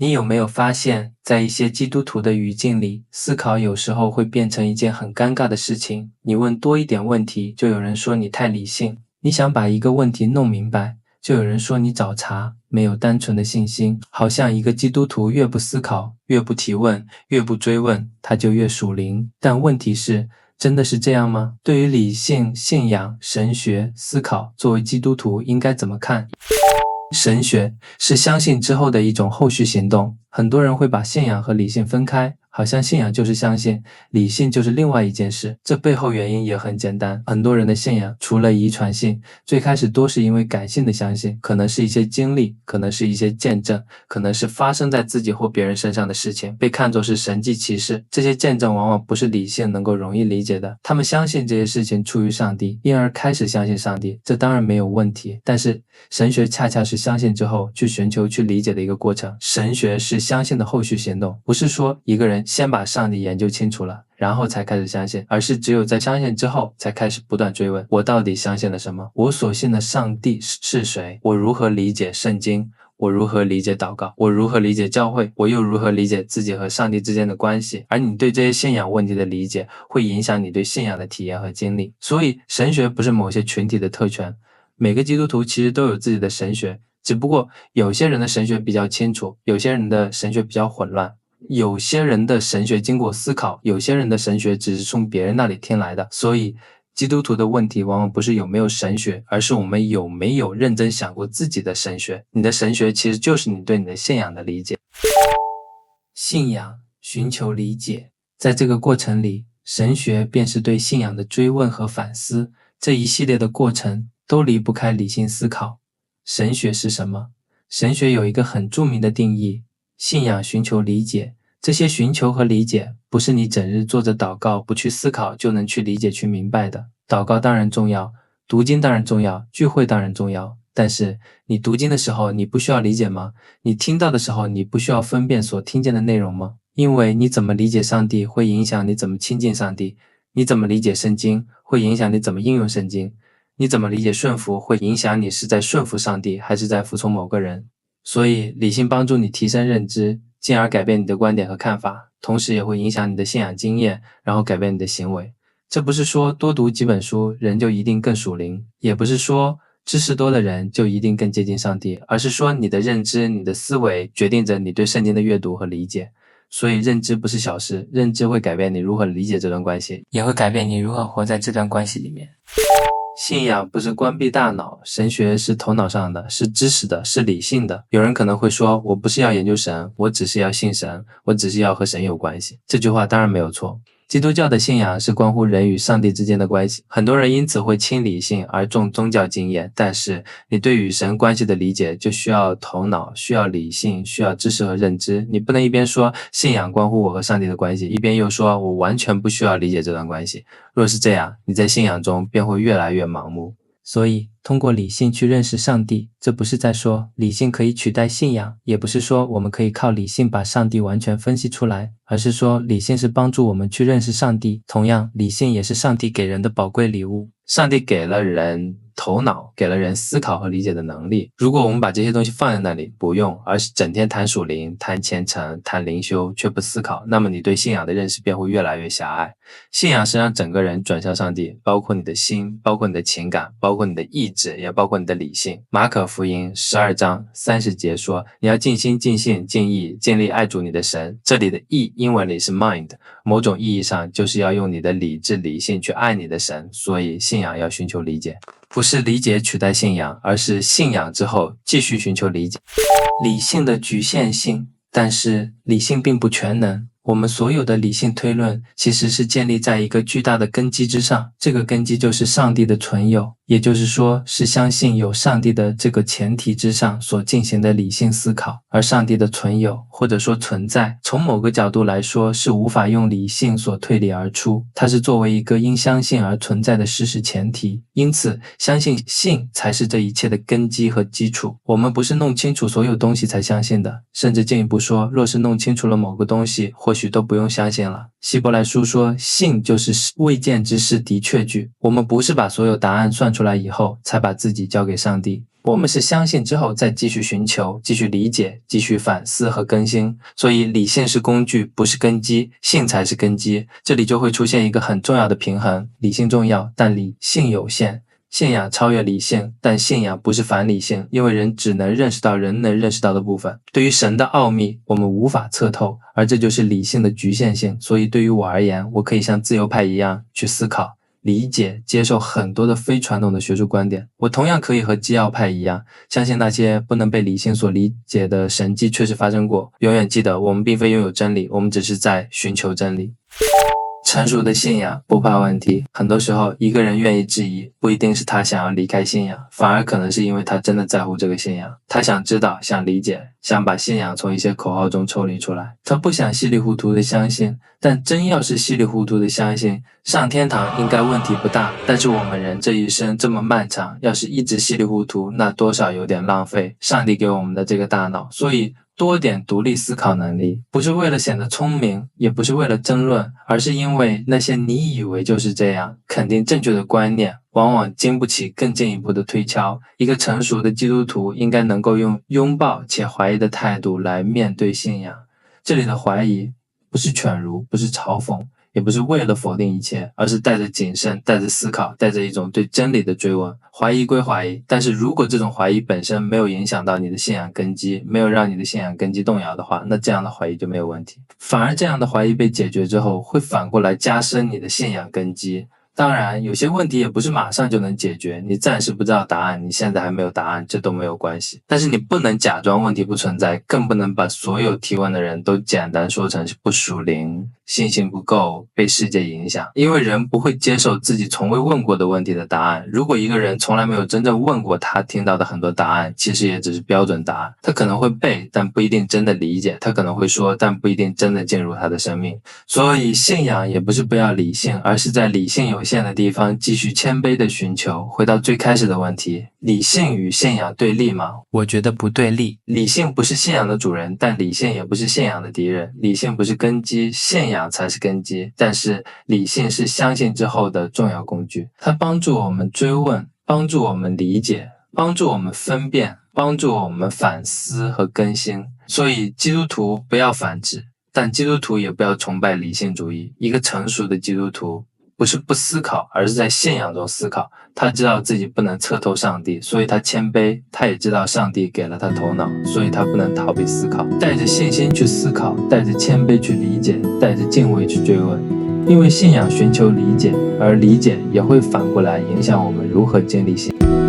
你有没有发现，在一些基督徒的语境里，思考有时候会变成一件很尴尬的事情。你问多一点问题，就有人说你太理性；你想把一个问题弄明白，就有人说你找茬，没有单纯的信心。好像一个基督徒越不思考，越不提问，越不追问，他就越属灵。但问题是，真的是这样吗？对于理性、信仰、神学、思考，作为基督徒应该怎么看？神学是相信之后的一种后续行动，很多人会把信仰和理性分开，好像信仰就是相信，理性就是另外一件事。这背后原因也很简单，很多人的信仰除了遗传性，最开始多是因为感性的相信，可能是一些经历，可能是一些见证，可能是发生在自己或别人身上的事情，被看作是神迹奇事。这些见证往往不是理性能够容易理解的，他们相信这些事情出于上帝，因而开始相信上帝，这当然没有问题。但是神学恰恰是相信之后去寻求去理解的一个过程，神学是相信的后续行动，不是说一个人先把上帝研究清楚了，然后才开始相信，而是只有在相信之后才开始不断追问，我到底相信了什么？我所信的上帝是谁？我如何理解圣经？我如何理解祷告？我如何理解教会？我又如何理解自己和上帝之间的关系？而你对这些信仰问题的理解，会影响你对信仰的体验和经历。所以神学不是某些群体的特权，每个基督徒其实都有自己的神学，只不过有些人的神学比较清楚，有些人的神学比较混乱，有些人的神学经过思考，有些人的神学只是从别人那里听来的。所以基督徒的问题往往不是有没有神学，而是我们有没有认真想过自己的神学。你的神学其实就是你对你的信仰的理解。信仰，寻求理解，在这个过程里，神学便是对信仰的追问和反思，这一系列的过程都离不开理性思考。神学是什么？神学有一个很著名的定义，信仰寻求理解。这些寻求和理解不是你整日坐着祷告不去思考就能去理解去明白的。祷告当然重要，读经当然重要，聚会当然重要，但是你读经的时候你不需要理解吗？你听到的时候你不需要分辨所听见的内容吗？因为你怎么理解上帝会影响你怎么亲近上帝，你怎么理解圣经会影响你怎么应用圣经，你怎么理解顺服会影响你是在顺服上帝还是在服从某个人。所以理性帮助你提升认知，进而改变你的观点和看法，同时也会影响你的信仰经验，然后改变你的行为。这不是说多读几本书人就一定更属灵，也不是说知识多的人就一定更接近上帝，而是说你的认知，你的思维决定着你对圣经的阅读和理解。所以认知不是小事，认知会改变你如何理解这段关系，也会改变你如何活在这段关系里面。信仰不是关闭大脑，神学是头脑上的，是知识的，是理性的。有人可能会说，我不是要研究神，我只是要信神，我只是要和神有关系。这句话当然没有错。基督教的信仰是关乎人与上帝之间的关系，很多人因此会轻理性而重宗教经验，但是你对与神关系的理解就需要头脑，需要理性，需要知识和认知。你不能一边说信仰关乎我和上帝的关系，一边又说我完全不需要理解这段关系。若是这样，你在信仰中便会越来越盲目。所以通过理性去认识上帝，这不是在说理性可以取代信仰，也不是说我们可以靠理性把上帝完全分析出来，而是说理性是帮助我们去认识上帝，同样理性也是上帝给人的宝贵礼物。上帝给了人头脑，给了人思考和理解的能力，如果我们把这些东西放在那里不用，而是整天谈属灵，谈虔诚，谈灵修，却不思考，那么你对信仰的认识便会越来越狭隘。信仰是让整个人转向上帝，包括你的心，包括你的情感，包括你的意志，也包括你的理性。马可福音12章30节说，你要尽心尽性尽意尽力爱主你的神，这里的意英文里是 mind， 某种意义上就是要用你的理智理性去爱你的神。所以信仰要寻求理解，不是理解取代信仰，而是信仰之后继续寻求理解。理性的局限性，但是理性并不全能。我们所有的理性推论其实是建立在一个巨大的根基之上，这个根基就是上帝的存有，也就是说是相信有上帝的这个前提之上所进行的理性思考。而上帝的存有或者说存在，从某个角度来说是无法用理性所推理而出，它是作为一个因相信而存在的事实前提，因此相信性才是这一切的根基和基础。我们不是弄清楚所有东西才相信的，甚至进一步说，若是弄清楚了某个东西，或许都不用相信了。希伯来书说，信就是未见之事的确据。我们不是把所有答案算出来以后才把自己交给上帝，我们是相信之后再继续寻求、继续理解、继续反思和更新，所以理性是工具，不是根基，性才是根基。这里就会出现一个很重要的平衡，理性重要，但理性有限。信仰超越理性，但信仰不是反理性，因为人只能认识到人能认识到的部分。对于神的奥秘，我们无法测透，而这就是理性的局限性。所以对于我而言，我可以像自由派一样去思考、理解、接受很多的非传统的学术观点。我同样可以和基要派一样，相信那些不能被理性所理解的神迹确实发生过。永远记得，我们并非拥有真理，我们只是在寻求真理。成熟的信仰不怕问题，很多时候一个人愿意质疑，不一定是他想要离开信仰，反而可能是因为他真的在乎这个信仰，他想知道，想理解，想把信仰从一些口号中抽离出来。他不想稀里糊涂的相信，但真要是稀里糊涂的相信，上天堂应该问题不大，但是我们人这一生这么漫长，要是一直稀里糊涂，那多少有点浪费上帝给我们的这个大脑。所以多点独立思考能力，不是为了显得聪明，也不是为了争论，而是因为那些你以为就是这样，肯定正确的观念，往往经不起更进一步的推敲。一个成熟的基督徒应该能够用拥抱且怀疑的态度来面对信仰。这里的怀疑不是犬儒，不是嘲讽，也不是为了否定一切，而是带着谨慎，带着思考，带着一种对真理的追问。怀疑归怀疑，但是如果这种怀疑本身没有影响到你的信仰根基，没有让你的信仰根基动摇的话，那这样的怀疑就没有问题。反而这样的怀疑被解决之后，会反过来加深你的信仰根基。当然，有些问题也不是马上就能解决，你暂时不知道答案，你现在还没有答案，这都没有关系。但是你不能假装问题不存在，更不能把所有提问的人都简单说成是不属灵、信心不够、被世界影响，因为人不会接受自己从未问过的问题的答案。如果一个人从来没有真正问过，他听到的很多答案其实也只是标准答案，他可能会背，但不一定真的理解，他可能会说，但不一定真的进入他的生命。所以信仰也不是不要理性，而是在理性有限的地方继续谦卑的寻求。回到最开始的问题，理性与信仰对立吗？我觉得不对立。理性不是信仰的主人，但理性也不是信仰的敌人。理性不是根基，信仰才是根基。但是理性是相信之后的重要工具，它帮助我们追问，帮助我们理解，帮助我们分辨，帮助我们反思和更新。所以基督徒不要反制，但基督徒也不要崇拜理性主义。一个成熟的基督徒不是不思考，而是在信仰中思考。他知道自己不能测透上帝，所以他谦卑。他也知道上帝给了他头脑，所以他不能逃避思考。带着信心去思考，带着谦卑去理解，带着敬畏去追问。因为信仰寻求理解，而理解也会反过来影响我们如何经历信仰。